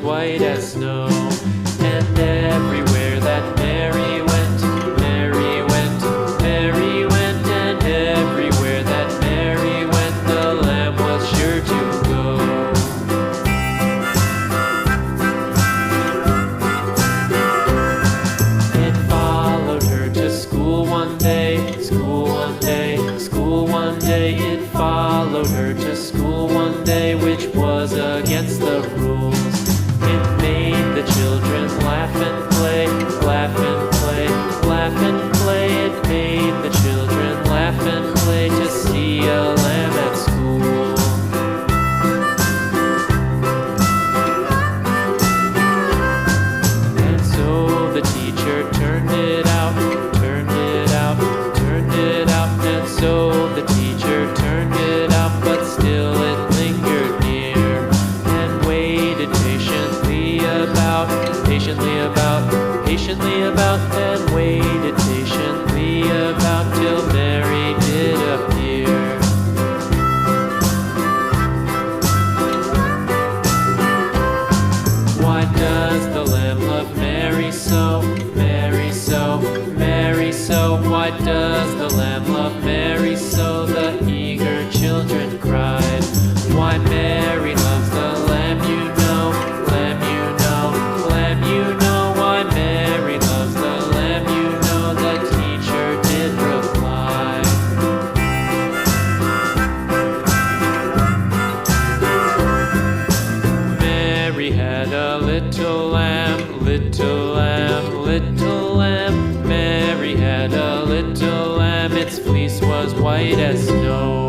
white as snow. And everywhere that Mary went, Mary went, Mary went, and everywhere that Mary went, the lamb was sure to go. It followed her to school one day, school one day, school one day. It followed her to school one day, which was against the rules. It made the children laugh and play, laugh and play, laugh and play. It made the children laugh and play to see a lamb at school. And so the teacher turned it out, turned it out, turned it out. And so the teacher turned it out, but still it lingered near and waited patiently about, and waited patiently about till Mary did appear. Why does the lamb love Mary so, Mary so, Mary so? Why does the lamb love Mary so? The eager children cried. Why Mary loves the lamb, you know, lamb, you know, lamb, you know. Why Mary loves the lamb, you know, the teacher did reply. Mary had a little lamb, little lamb, little lamb. Mary had a little lamb, its fleece was white as snow.